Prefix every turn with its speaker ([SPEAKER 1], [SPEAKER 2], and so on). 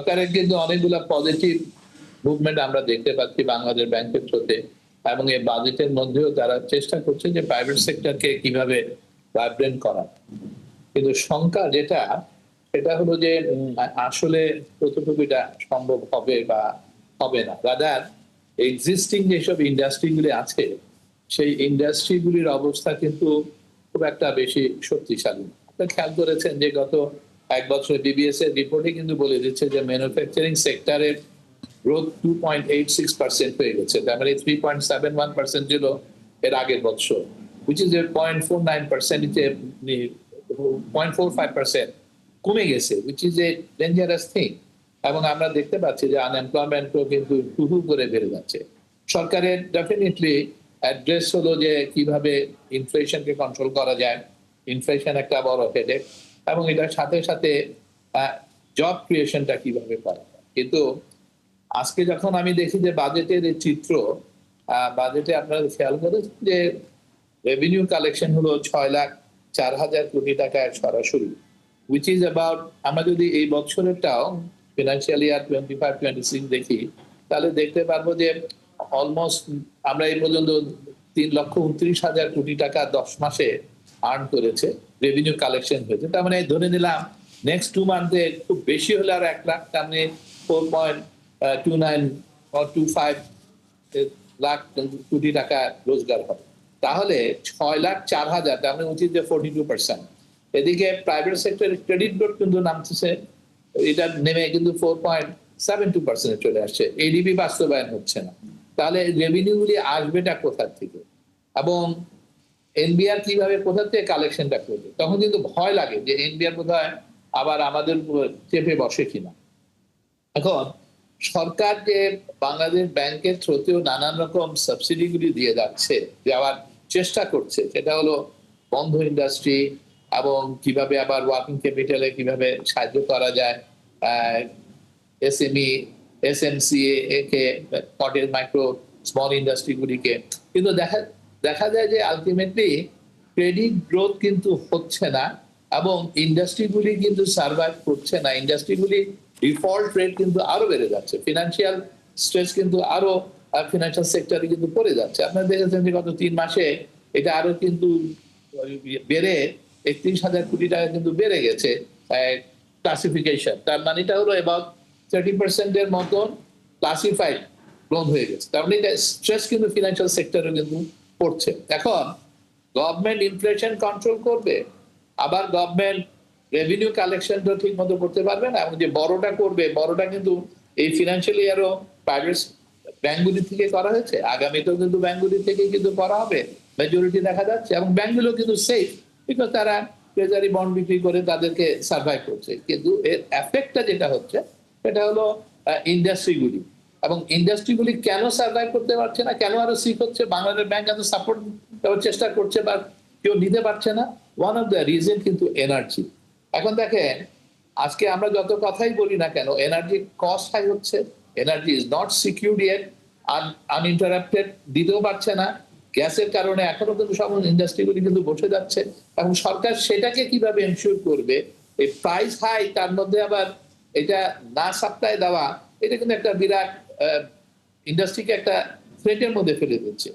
[SPEAKER 1] সরকারের কিন্তু অনেকগুলো পজিটিভ মুভমেন্ট আমরা দেখতে পাচ্ছি বাংলাদেশ ব্যাংকের থ্রুতে, এবং এই বাজেটের মধ্যেও তারা চেষ্টা করছে যে প্রাইভেট সেক্টরকে কিভাবে ভাইব্রেন্ট করা। কিন্তু শঙ্কা যেটা, সেটা হলো যে আসলে কতটুকু এটা সম্ভব হবে বা হবে না। রাদার এক্সিস্টিং যেসব ইন্ডাস্ট্রিগুলি আছে, সেই ইন্ডাস্ট্রিগুলির অবস্থা কিন্তু খুব একটা বেশি শক্তিশালী। আপনি খেয়াল করেছেন যে গত এক বছরে বিবিএস এর রিপোর্টে কিন্তু বলে দিচ্ছে যে ম্যানুফ্যাকচারিং সেক্টরের গ্রোথ 2.86% হয়ে গেছে। তার মানে 3.71% ছিল এর আগের বছর, which is a 0.49%, 0.45% কমে গেছে, which is a dangerous thing। এবং আমরা দেখতে পাচ্ছি যে আনএমপ্লয়মেন্টও কিন্তু হু করে বেড়ে যাচ্ছে। সরকারের ডেফিনেটলি অ্যাড্রেস হলো যে কিভাবে ইনফ্লেশনকে কন্ট্রোল করা যায়। ইনফ্লেশন একটা বড় হেডেক, এবং এটার সাথে সাথে জব ক্রিয়েশনটা কিভাবে করা যায়। কিন্তু আজকে যখন আমি দেখি যে বাজেটের এই চিত্র, বাজেটে আপনারা খেয়াল করেছেন যে রেভিনিউ কালেকশন হলো 6,04,000 কোটি টাকা সরাসরি, which is about, আমরা যদি এই বছরেরটাও ফিনান্সিয়াল ইয়ার 25-26 দেখি, তাহলে দেখতে পারবো যে অলমোস্ট আমরা এই পর্যন্ত 3,29,000 কোটি টাকা 10 মাসে আর্ন করেছে, রেভিনিউ কালেকশন হয়েছে। তার মানে ধরে নিলাম নেক্সট 2 মান্থে খুব বেশি হলে আর 1 লাখ, তার মানে 4.29 or 25 লাখ কোটি টাকা রোজগার হবে। তাহলে 6,04,000, তার মানে উচিত যে 42%। এদিকে প্রাইভেট সেক্টরের ক্রেডিট গ্রোথ কিন্তু নামতেছে, এটা নেমে কিন্তু 4.72% চলে আসছে। এডিপি বাস্তবায়ন হচ্ছে না। তাহলে রেভিনিউ গুলি আসবেটা কোথা থেকে, এবং এনবিআর কিভাবে কোথা থেকে কালেকশনটা করবে? তখন কিন্তু ভয় লাগে যে এনবিআর বোধহয় আবার আমাদের চেপে বসে কিনা। এখন সরকার যে বাংলাদেশ ব্যাংকের থ্রুতেও নানান রকম সাবসিডি গুলি দিয়ে যাচ্ছে, দেওয়ার চেষ্টা করছে, সেটা হলো বন্ধ ইন্ডাস্ট্রি, এবং কিভাবে আবার ওয়ার্কিং ক্যাপিটালে কিভাবে সাহায্য করা যায়, এসএমই, এসএমসিএ কে, স্মল মাইক্রো স্মল ইন্ডাস্ট্রি গুলিকে। কিন্তু দেখা যায় যে আলটিমেটলি ক্রেডিট গ্রোথ কিন্তু হচ্ছে না, এবং ইন্ডাস্ট্রিগুলি কিন্তু সার্ভাইভ করছে না। ইন্ডাস্ট্রিগুলি ডিফল্ট রেট কিন্তু আরো বেড়ে যাচ্ছে, ফিনান্সিয়াল স্ট্রেস কিন্তু আরো ফিনান্সিয়াল সেক্টরে কিন্তু পড়ে যাচ্ছে। আপনারা দেখেছেন যে গত 3 মাসে এটা আরো কিন্তু বেড়ে 31,000 কোটি টাকা কিন্তু বেড়ে গেছে ক্লাসিফিকেশন। তার মানে এটা হলো অ্যাবাউট 30% এর মতন ক্লাসিফাইড লোন হয়ে গেছে। তার মানে স্ট্রেস কিন্তু ফিনান্সিয়াল সেক্টরে কিন্তু পড়ছে। এখন গভর্নমেন্ট ইনফ্লেশন কন্ট্রোল করবে, আবার গভর্নমেন্ট রেভিনিউ কালেকশনটা ঠিক মতো করতে পারবে না, এবং যে বড়টা করবে, বড়টা কিন্তু এই ফিনান্সিয়াল ইয়ারও প্রাইভেট ব্যাংকগুলি থেকে করা হয়েছে, আগামীতেও কিন্তু ব্যাংকগুলি থেকে কিন্তু করা হবে মেজরিটি দেখা যাচ্ছে। এবং ব্যাংকগুলো কিন্তু সেফ, বিকজ তারা ট্রেজারি বন্ড বিক্রি করে তাদেরকে সার্ভাইভ করছে। কিন্তু এর এফেক্টটা যেটা হচ্ছে সেটা হলো ইন্ডাস্ট্রিগুলি, এবং ইন্ডাস্ট্রিগুলি কেন সার্ভাইভ করতে পারছে না, কেন আরো সিক হচ্ছে, বাংলাদেশ ব্যাংক এত সাপোর্ট দেওয়ার চেষ্টা করছে বা কেউ নিতে পারছে না। ওয়ান অফ দ্য রিজন কিন্তু এনার্জি। এখন দেখেন, আজকে আমরা যত কথাই বলি না কেন, এনার্জি কস্ট হাই হচ্ছে, energy is not secured yet, uninterrupted দিতেও পারছে না। গ্যাসের কারণে এখনো কিন্তু সব ইন্ডাস্ট্রিগুলি কিন্তু বসে যাচ্ছে, এবং সরকার সেটাকে কিভাবে এনশিওর করবে, এই প্রাইস হাই তার মধ্যে আবার এটা না সাপ্লাই দেওয়া, এটা কিন্তু একটা বিরাট ইন্ডাস্ট্রিকে একটা থ্রেটের মধ্যে ফেলে দিচ্ছে।